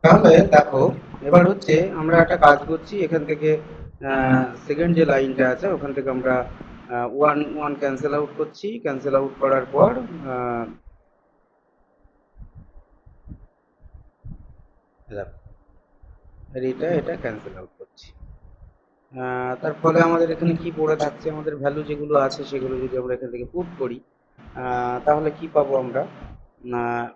তাহলে দেখো, এবার হচ্ছে আমরা একটা কাজ করছি এখান থেকে। সেকেন্ড যে লাইনটা আছে ওখান থেকে আমরা ওয়ান ওয়ান ক্যান্সেল আউট করছি। ক্যান্সেল আউট করার পর দেখো, এটা ক্যান্সেল আউট করছি। তার ফলে আমাদের এখানে কি পড়ে থাকছে, আমাদের ভ্যালু যেগুলো আছে সেগুলো যদি আমরা এখান থেকে পুট করি, তাহলে কি পাবো আমরা? আহ,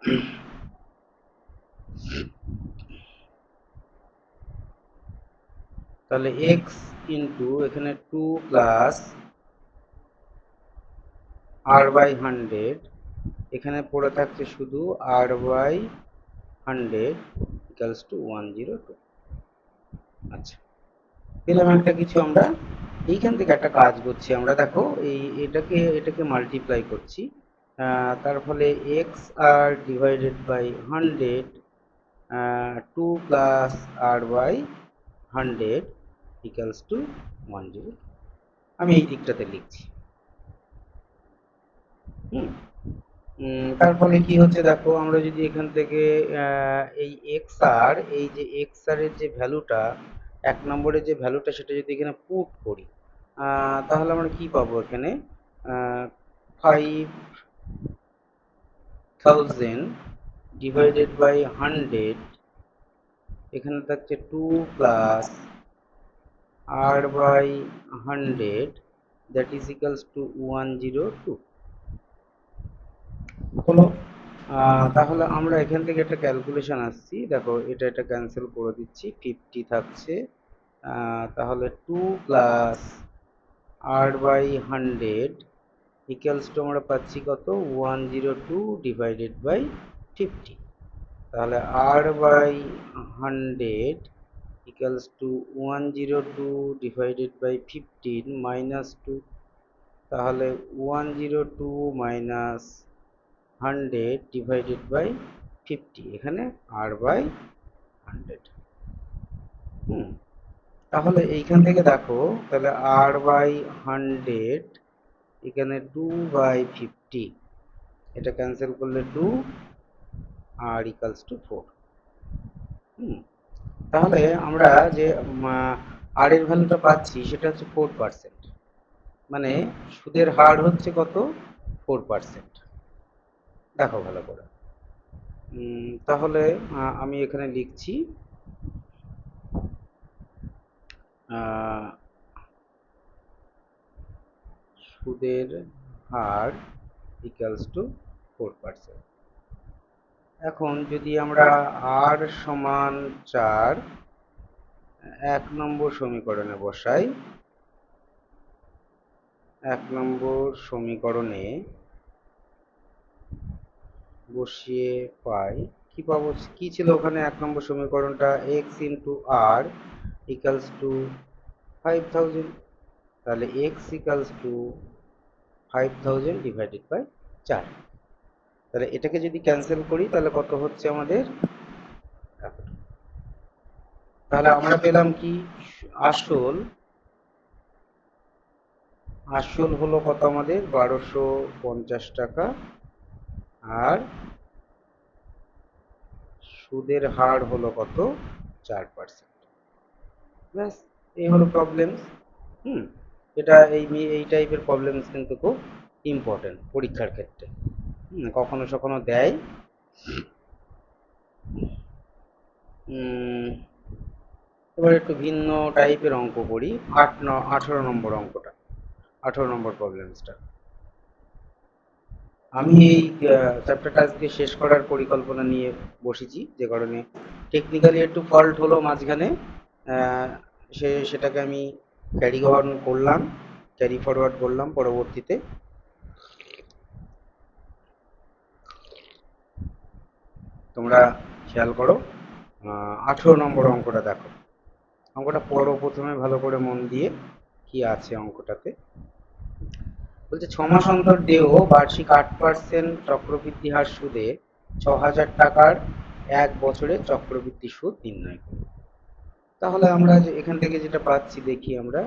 তাহলে এক্স ইন্টু এখানে 2 + r/100, এখানে পড়ে থাকছে শুধু r/100 = 102। আচ্ছা, পেলাম একটা কিছু আমরা। এইখান থেকে একটা কাজ করছি আমরা, দেখো এটাকে মাল্টিপ্লাই করছি। তার ফলে x R divided by 100, 2 + r/100 = 102। আমি এই দিকটাতে লিখছি। হুম তার ফলে কি হচ্ছে দেখো, আমরা যদি এখান থেকে এই এক্স আর এই যে এক্স আর এর যে ভ্যালুটা, 1 নম্বরের যে ভ্যালুটা সেটা যদি এখানে পুট করি, তাহলে আমরা কি পাবো এখানে? 5000 ডিভাইডেড বাই 100, এখানে থাকছে 2 + r/100 that is equals two 102 হলো। তাহলে আমরা এখান থেকে একটা ক্যালকুলেশন আসছি, দেখো এটা ক্যান্সেল করে দিচ্ছি, 50 থাকছে। তাহলে 2 + r/100 ইকুয়ালস টু আমরা পাচ্ছি কত? 102 ডিভাইডেড বাই 50। তাহলে r/100 equals to 102 divided by 15 minus 2। তাহলে 102 মাইনাস 100 ডিভাইডেড বাই 50, এখানে r/100। তাহলে এইখান থেকে দেখো, তাহলে r/100 এখানে 2/50, এটা ক্যান্সেল করলে 2, r = 4। তাহলে আমরা যে r এর ভ্যালুটা পাচ্ছি সেটা হচ্ছে 4%, মানে সুদের হার হচ্ছে কত? 4%। দেখো ভালো করে। তাহলে আমি এখানে লিখছি সুদের হার ইকুয়ালস টু 4%। এখন যদি আমরা r সমান 4 1 নম্বর সমীকরণে বসাই, 1 নম্বর সমীকরণে বসিয়ে পাই কি পাবো? কি ছিল ওখানে 1 নম্বর সমীকরণটা? x into r equals to 5000। তাহলে x equals to 5000 divided by 4। তাহলে এটাকে যদি ক্যান্সেল করি তাহলে কত হচ্ছে আমাদের? তাহলে আমরা পেলাম কি? আসল আসল হলো কত আমাদের? 1250 টাকা। আর সুদের হার হলো কত? 4%। ব্যাস, এই হলো প্রবলেম। হুম এটা এই টাইপের প্রবলেমস কিন্তু খুব ইম্পর্টেন্ট পরীক্ষার ক্ষেত্রে। কখনো সখনো দেয়। এবার একটু ভিন্ন টাইপের অঙ্ক করি। 18 নম্বর অঙ্কটা, 18 নম্বর প্রবলেমসটা। আমি এই চ্যাপ্টারটা আজকে শেষ করার পরিকল্পনা নিয়ে বসেছি, যে কারণে টেকনিক্যালি একটু ফল্ট হলো মাঝখানে। সেটাকে আমি ক্যারি ফরওয়ার্ড করলাম পরবর্তীতে। তোমরা খেয়াল করো, 18 নম্বর অঙ্কটা দেখো। অঙ্কটা পড়ো প্রথমে ভালো করে মন দিয়ে, কি আছে অঙ্কটাতে। বলছে 6 মাস অন্তর দেহ বার্ষিক 8% চক্রবৃদ্ধি হার সুদে 6000 টাকার 1 বছরের চক্রবৃদ্ধি সুদ নির্ণয় করো। তাহলে আমরা যে এখান থেকে যেটা পাচ্ছি দেখি আমরা,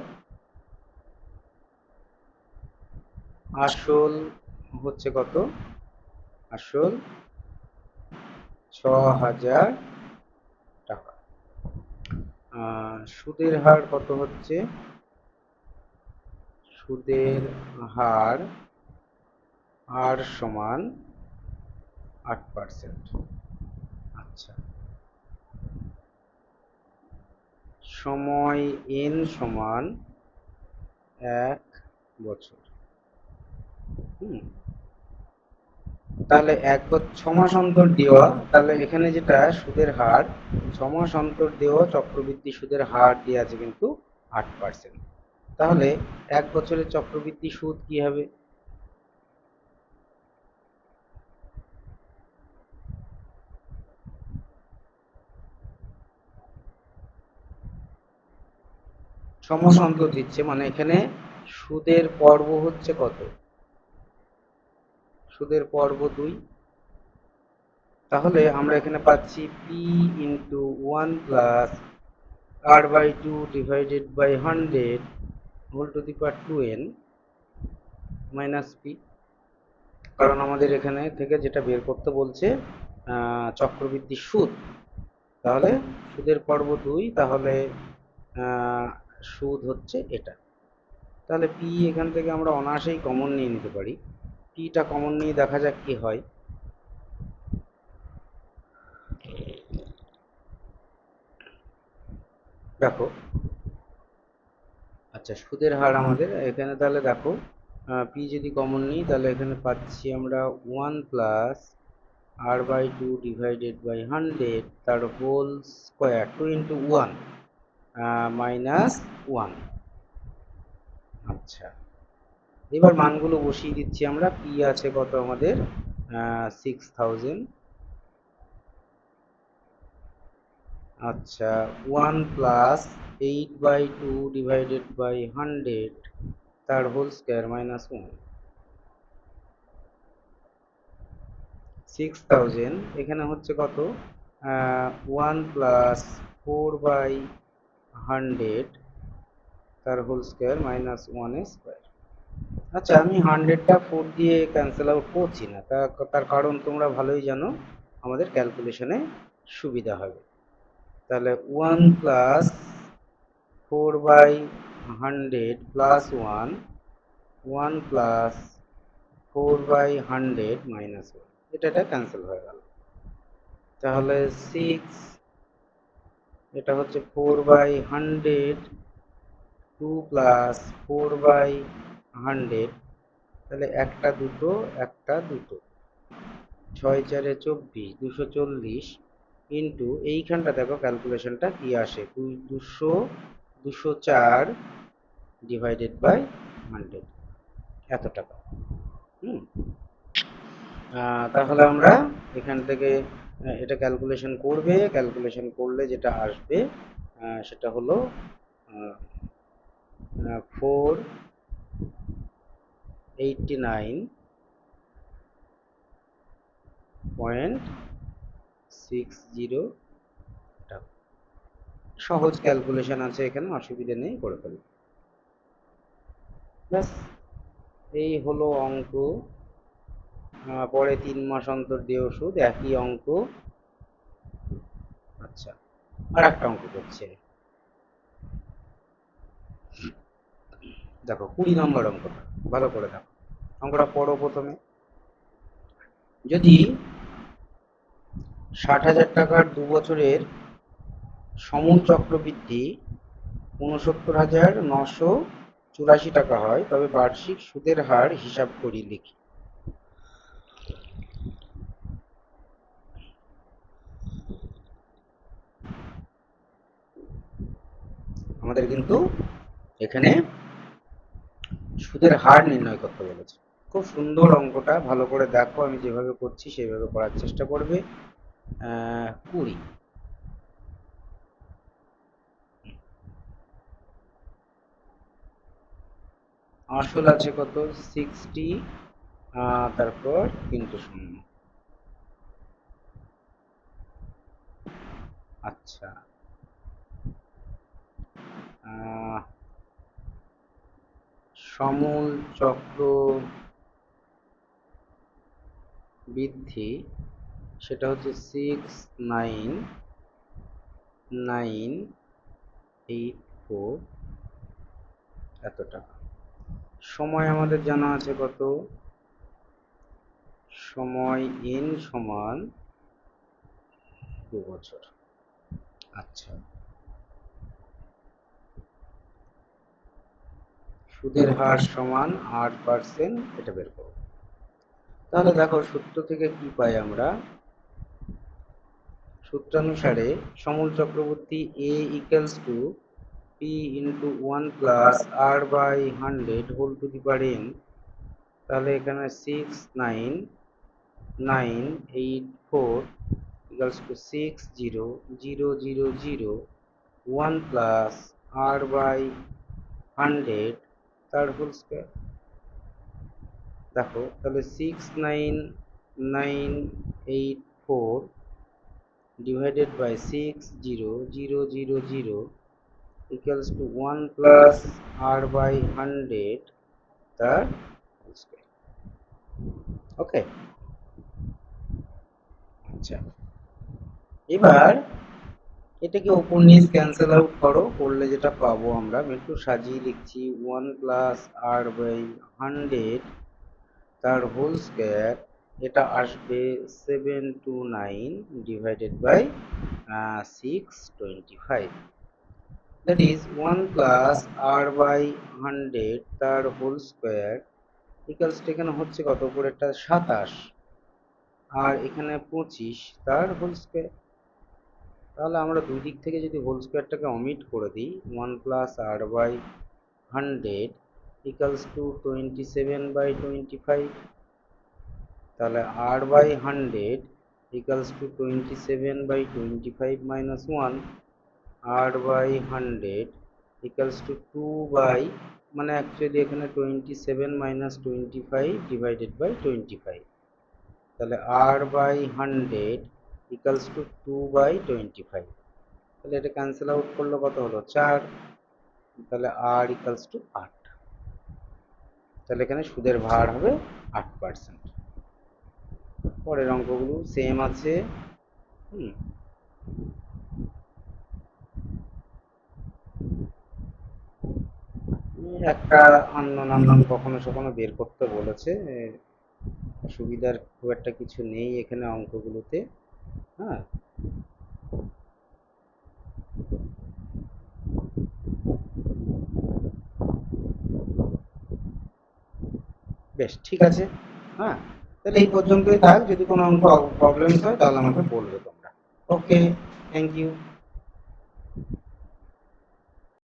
আসল হচ্ছে কত? আসল 6,000 টাকা। সুদের হার কত হচ্ছে? সুদের হার সমান 8%। আচ্ছা, সময় n সমান 1 বছর। তাহলে 6 মাস অন্তর দেওয়া, তাহলে এখানে যেটা সুদের হার 6 মাস অন্তর দেওয়া চক্রবৃদ্ধি সুদের হার দিয়ে আছে কিন্তু 8%। তাহলে 1 বছরের চক্রবৃদ্ধি সুদ কি হবে? ছমাস অন্তর দিচ্ছে মানে এখানে সুদের পর্ব হচ্ছে কত? সুদের পর্ব 2। তাহলে আমরা এখানে পাচ্ছি p into 1 plus r/2 divided by 100 whole to the power 2n minus p। কারণ আমাদের এখানে থেকে যেটা বের করতে বলছে চক্রবৃদ্ধি সুদ, তাহলে সুদের পর্ব 2, তাহলে সুদ হচ্ছে এটা। তাহলে p এখান থেকে আমরা অনায়াসেই কমন নিয়ে নিতে পারি। pটা কমন নিয়ে দেখা যাক কি হয়। দেখো, আচ্ছা, সুদের হার আমাদের এখানে তাহলে দেখো p যদি কমন নিই তাহলে এখানে পাচ্ছি আমরা 1 প্লাস r/2 ডিভাইডেড বাই 100 তার হোল স্কোয়ার 2 ইন্টু 1 মাইনাস 1। আচ্ছা, এবার মানগুলো বসিয়ে দিচ্ছি আমরা। p আছে কত আমাদের 6000। আচ্ছা, 1 প্লাস 8/2 ডিভাইডেড বাই 100 তার হোল স্কোয়ার মাইনাস 1। 6000 এখানে হচ্ছে কত? 1 প্লাস 4/100 তার হোল স্কোয়ার মাইনাস 1 স্কোয়ার। আচ্ছা, আমি 100টা 4 দিয়ে ক্যান্সেল আউট করছি না, তার কারণ তোমরা ভালোই জানো, আমাদের ক্যালকুলেশনে সুবিধা হবে। তাহলে 1 প্লাস 4/100 প্লাস 1, 1 প্লাস 4/100 মাইনাস 1, এটা ক্যান্সেল হয়ে গেল। তাহলে 6, এটা হচ্ছে 4/100, 2 প্লাস 4/100, তাহলে একটা দুটো 6 4 24, 240 ইন্টু এইখানটা দেখো ক্যালকুলেশনটা কি আসে, 204 ডিভাইডেড বাই 100, এত টাকা। তাহলে আমরা এখান থেকে এটা ক্যালকুলেশন করবে, ক্যালকুলেশন করলে যেটা আসবে সেটা হলো 489.60 টাকা। সহজ ক্যালকুলেশন আছে এখানে, অসুবিধা নেই, করে ফেলবে। ব্যাস, এই হলো অঙ্ক। পরে 3 মাস অন্তর দিয়ে ওষুধ, একই অঙ্ক। আচ্ছা, আর একটা অঙ্ক করছে, দেখো 20 নম্বর অঙ্কটা ভালো করে দেখো। অঙ্কটা পড়ো প্রথমে। যদি 60,000 টাকার 2 বছরের সমূল চক্রবৃদ্ধি 69,984 টাকা হয়, তবে বার্ষিক সুদের হার হিসাব করি লিখি। আমাদের কিন্তু এখানে সুদের হার নির্ণয় করতে বলেছে। খুব সুন্দর অঙ্কটা, ভালো করে দেখো, আমি যেভাবে করছি সেইভাবে করার চেষ্টা করবে। 20 আসল আছে কত? 60, তারপর কিন্তু শূন্য। আচ্ছা, সমূল চক্র বৃদ্ধি, সেটা হচ্ছে 69984 এত টাকা। সময় আমাদের জানা আছে কত, সময় n সমান 2 বছর। আচ্ছা, সুদের হার সমান 8%, এটা বের করব। তাহলে দেখো সূত্র থেকে কি পাই আমরা, সূত্রানুসারে সমূল Chakraborty a equals to p into 1 plus r by 100 whole to the power n। তাহলে এখানে 69984 equals to 60001 plus r by 100 তার হোল স্কয়ার। দেখো তাহলে 69984 divided by 60000 equals to 1 plus r by 100 তার হোল স্কয়ার। ওকে, আচ্ছা এবার এটাকে উপর নিচ ক্যান্সেল আউট করো, করলে যেটা পাবো আমরা, আমি একটু সাজিয়ে লিখছি, 1 প্লাস r বাই 100 তার হোল স্কয়ার, এটা আসবে 729 divided by 625, that is 1 plus r by 100 তার হোল স্কয়ার ইকুয়ালস টু, এখানে হচ্ছে কত, উপরেরটা 27 আর এখানে 25 তার হোল স্কয়ার। তাহলে আমরা দুই দিক থেকে যদি হোল স্কয়ারটাকে অমিট করে দিই, 1 plus r by 100 equals to 27/25, তাহলে r by 100 equals to 27/25 minus 1, r by 100 equals to 2 by, মানে অ্যাকচুয়ালি এখানে 27 মাইনাস 25 ডিভাইডেড বাই 25, তাহলে r বাই 100 ইকুয়ালস টু 2/25। তাহলে এটা ক্যান্সেল আউট করলে কত হলো, 4, তাহলে r ইকুয়ালস টু 8। তাহলে এখানে সুদের ভার হবে 8%। পরের অঙ্কগুলো সেম আছে। একটা আননোন কখনো কখনো বের করতে বলেছে, সুবিধার খুব একটা কিছু নেই এখানে অঙ্কগুলোতে। হ্যাঁ, বেশ ঠিক আছে। হ্যাঁ, তাহলে এই পর্যন্তই থাক, যদি কোনো অঙ্ক প্রবলেমস হয় তাহলে আমাকে বলবে তোমরা। ওকে, থ্যাংক ইউ।